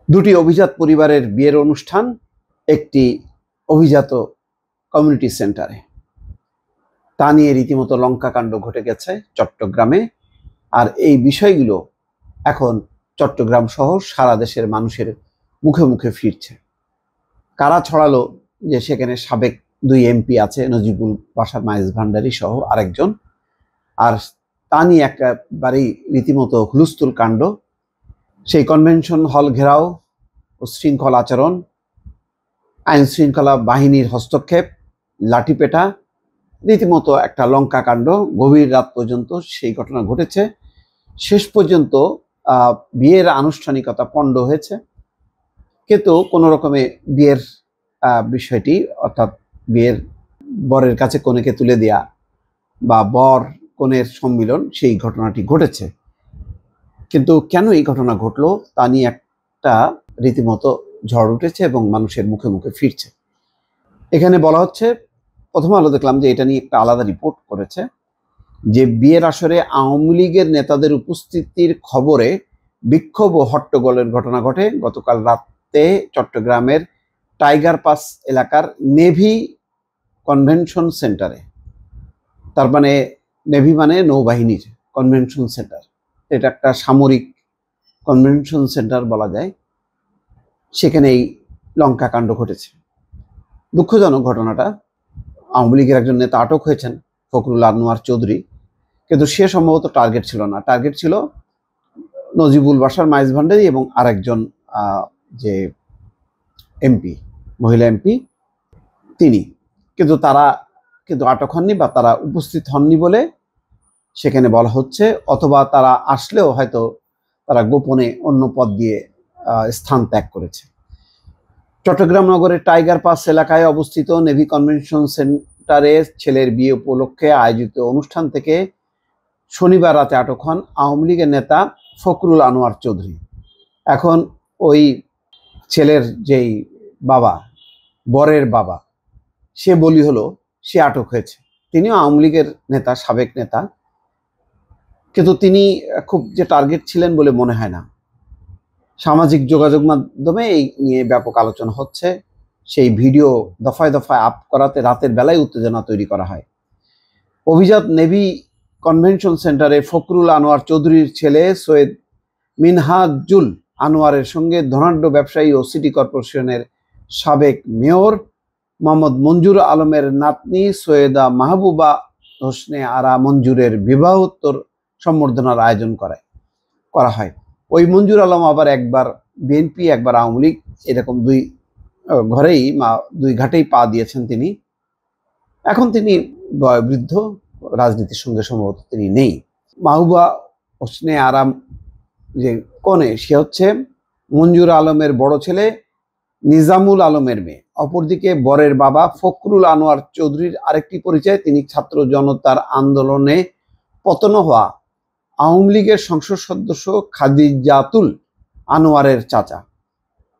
দুটি অভিজাত পরিবারের বিয়ের অনুষ্ঠান একটি অভিজাত কমিউনিটি সেন্টারে। তা নিয়ে রীতিমতো লঙ্কাকাণ্ড ঘটে গেছে চট্টগ্রামে। আর এই বিষয়গুলো এখন চট্টগ্রাম সহ সারা দেশের মানুষের মুখে মুখে ফিরছে। কারা ছড়ালো যে সেখানে সাবেক দুই এমপি আছে, নজিবুল বাসার মাইজ ভান্ডারী সহ আরেকজন। আর তা নিয়ে একেবারেই রীতিমতো হুলস্থুল কাণ্ড। সেই কনভেনশন হল ঘেরাও, উচ্ছৃঙ্খল আচরণ, আইন শৃঙ্খলা বাহিনীর হস্তক্ষেপ, লাঠিপেটা, রীতিমতো একটা লঙ্কা কাণ্ড। গভীর রাত পর্যন্ত সেই ঘটনা ঘটেছে। শেষ পর্যন্ত বিয়ের আনুষ্ঠানিকতা পণ্ড হয়েছে, কিন্তু কোনো রকমে বিয়ের বিষয়টি, অর্থাৎ বিয়ের বরের কাছে কনেকে তুলে দেয়া বা বর কনের সম্মিলন, সেই ঘটনাটি ঘটেছে। কিন্তু কেন এই ঘটনা ঘটলো তা নিয়ে একটা রীতিমতো ঝড় উঠেছে এবং মানুষের মুখে মুখে ফিরছে। এখানে বলা হচ্ছে, প্রথম আলো দেখলাম যে এটা নিয়ে একটা আলাদা রিপোর্ট করেছে, যে বিয়ের আসরে আওয়ামী লীগের নেতাদের উপস্থিতির খবরে বিক্ষোভ ও হট্টগোলের ঘটনা ঘটে গতকাল রাতে চট্টগ্রামের টাইগার পাস এলাকার নেভি কনভেনশন সেন্টারে। তার মানে নেভি মানে নৌবাহিনীর কনভেনশন সেন্টার, এটা একটা সামরিক কনভেনশন সেন্টার বলা যায়। সেখানে এই লঙ্কা কাণ্ড ঘটেছে। দুঃখজনক ঘটনাটা। আওয়ামী লীগের একজন নেতা আটক হয়েছেন, ফখরুল আনোয়ার চৌধুরী, কিন্তু সে সম্ভবত টার্গেট ছিল না। টার্গেট ছিল নজিবুল বাসার মাইজ ভান্ডারী এবং আরেকজন যে এমপি, মহিলা এমপি, তিনি। কিন্তু তারা আটক হননি বা তারা উপস্থিত হননি বলে সেখানে বলা হচ্ছে, অথবা তারা আসলেও হয়তো তারা গোপনে অন্য পথ দিয়ে স্থান ত্যাগ করেছে। চট্টগ্রাম নগরের টাইগার পাস এলাকায় অবস্থিত নেভি কনভেনশন সেন্টারে ছেলের বিয়ে উপলক্ষে আয়োজিত অনুষ্ঠান থেকে শনিবার রাতে আটক হন আওয়ামী লীগের নেতা ফখরুল আনোয়ার চৌধুরী। এখন ওই ছেলের যেই বাবা, বরের বাবা, সে বলি হলো সে আটক হয়েছে। তিনিও আওয়ামী লীগের নেতা, সাবেক নেতা, কিন্তু তিনি খুব যে টার্গেট ছিলেন বলে মনে হয় না। সামাজিক যোগাযোগ মাধ্যমে এই নিয়ে ব্যাপক আলোচনা হচ্ছে। সেই ভিডিও দফায় দফায় আপ করাতে রাতের বেলায় উত্তেজনা তৈরি করা হয়। অভিজাত নেভি কনভেনশন সেন্টারে ফখরুল আনোয়ার চৌধুরীর ছেলে সৈয়দ মিনহাজুল আনোয়ারের সঙ্গে ধনাঢ্য ব্যবসায়ী ও সিটি কর্পোরেশনের সাবেক মেয়র মোহাম্মদ মঞ্জুর আলমের নাতনি সৈয়দা মাহবুবা হোসনে আরা মঞ্জুরের বিবাহোত্তর সম্বর্ধনার আয়োজন করা হয়। ওই মঞ্জুর আলম আবার একবার বিএনপি, একবার আওয়ামী লীগ, এরকম দুই ঘাটেই পা দিয়েছেন তিনি। এখন তিনি বয়োবৃদ্ধ, রাজনীতির সঙ্গে সম্ভবত তিনি নেই। মাহবুবা হোসনে আরাম যে কনে, সে হচ্ছে মঞ্জুর আলমের বড় ছেলে নিজামুল আলমের মেয়ে। অপরদিকে বরের বাবা ফখরুল আনোয়ার চৌধুরীর আরেকটি পরিচয়, তিনি ছাত্র জনতার আন্দোলনে পতন হওয়া আওয়ামী লীগের সংসদ সদস্য খাদিজাতুল আনোয়ারের চাচা।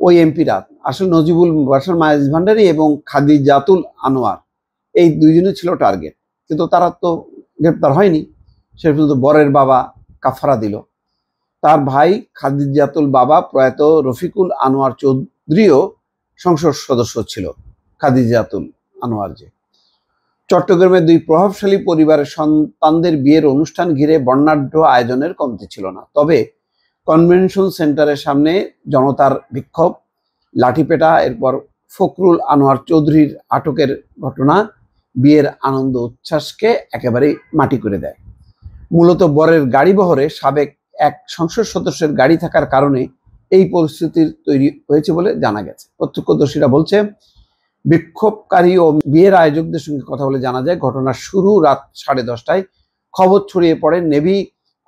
ওই এমপিরা আসলে নজিবুল বাসার মাইজ ভান্ডারী এবং খাদিজাতুল আনোয়ার, এই দুইজনই ছিল টার্গেট, কিন্তু তারা তো গ্রেপ্তার হয়নি। শেষ পর্যন্ত বরের বাবা কাফারা দিল। তার ভাই খাদিজাতুল বাবা প্রয়াত রফিকুল আনোয়ার চৌধুরীও সংসদ সদস্য ছিল। খাদিজাতুল আনোয়ার যে। চট্টগ্রামের দুই প্রভাবশালী পরিবারের সন্তানদের বিয়ের অনুষ্ঠান ঘিরে বর্ণাঢ্য আয়োজনের কমতি ছিল না। তবে কনভেনশন সেন্টারের সামনে জনতার বিক্ষোভ, লাঠিপেটা, এরপর ফখরুল আনোয়ার চৌধুরীর আটকের ঘটনা বিয়ের আনন্দ উচ্ছ্বাসকে একেবারেই মাটি করে দেয়। মূলত বরের গাড়ি বহরে সাবেক এক সংসদ সদস্যের গাড়ি থাকার কারণে এই পরিস্থিতির তৈরি হয়েছে বলে জানা গেছে। প্রত্যক্ষদর্শীরা বলছে, বিক্ষোভকারী ও বিয়ের আয়োজকদের সঙ্গে কথা বলে জানা যায়, ঘটনার শুরু রাত 10:30টায়। খবর ছড়িয়ে পড়ে নেভি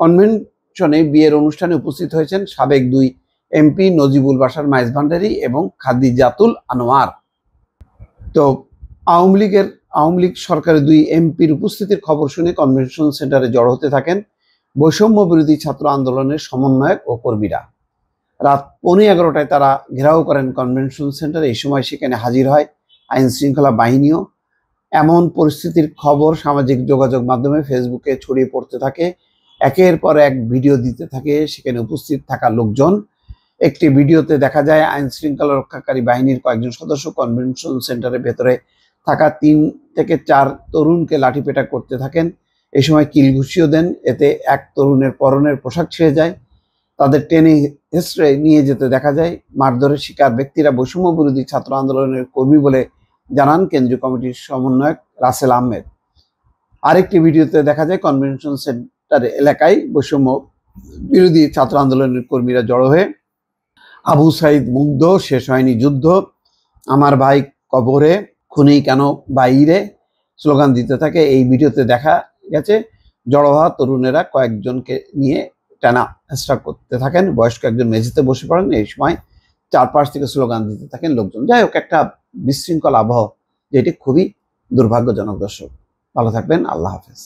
কনভেনশনে বিয়ের অনুষ্ঠানে উপস্থিত হয়েছেন সাবেক দুই এমপি নজিবুল বাসার মাইজ ভান্ডারী এবং খাদিজাতুল আনোয়ার। তো আওয়ামী লীগ সরকারের দুই এমপির উপস্থিতির খবর শুনে কনভেনশন সেন্টারে জড়ো হতে থাকেন বৈষম্য বিরোধী ছাত্র আন্দোলনের সমন্বয়ক ও কর্মীরা। রাত 11:15টায় তারা ঘেরাও করেন কনভেনশন সেন্টার। এই সময় সেখানে হাজির হয় আইন শৃঙ্খলা বাহিনীও। এমন পরিস্থিতির খবর সামাজিক যোগাযোগ মাধ্যমে, ফেসবুকে ছড়িয়ে পড়তে থাকে। একের পর এক ভিডিও দিতে থাকে সেখানে উপস্থিত থাকা লোকজন। একটি ভিডিওতে দেখা যায় আইন শৃঙ্খলা রক্ষাকারী বাহিনীর কয়েকজন সদস্য কনভেনশন সেন্টারের ভেতরে থাকা 3 থেকে 4 তরুণকে লাঠিপেটা করতে থাকেন। এই সময় কিল ঘুষিও দেন। এতে এক তরুণের পরনের পোশাক ছিঁড়ে যায়। তাদের টেনে হেঁচড়ে নিয়ে যেতে দেখা যায়। মারধরের শিকার ব্যক্তিরা বৈষম্য বিরোধী ছাত্র আন্দোলনের কর্মী বলে জানান কেন্দ্রীয় কমিটির সমন্বয়ক রাসেল আহমেদ। আরেকটি ভিডিওতে দেখা যায় কনভেনশন সেন্টার এলাকায় বৈষম্য বিরোধী ছাত্র আন্দোলনের কর্মীরা জড়ো হয়ে আবু সাইদ মুগ্ধ, শেষ হয়নি যুদ্ধ, আমার ভাই কবরে, খুনি কেন বাইরে স্লোগান দিতে থাকে। এই ভিডিওতে দেখা গেছে জড়ো হওয়া তরুণেরা কয়েকজনকে নিয়ে টানা হেঁচড়া করতে থাকেন। বয়স্ক একজন মেঝেতে বসে পড়েন। এই সময় চারপাশ থেকে স্লোগান দিতে থাকেন লোকজন। যাই হোক, একটা বিশৃঙ্খল আবহাওয়া, যেটি খুবই দুর্ভাগ্যজনক। দর্শক ভালো থাকবেন, আল্লাহ হাফেজ।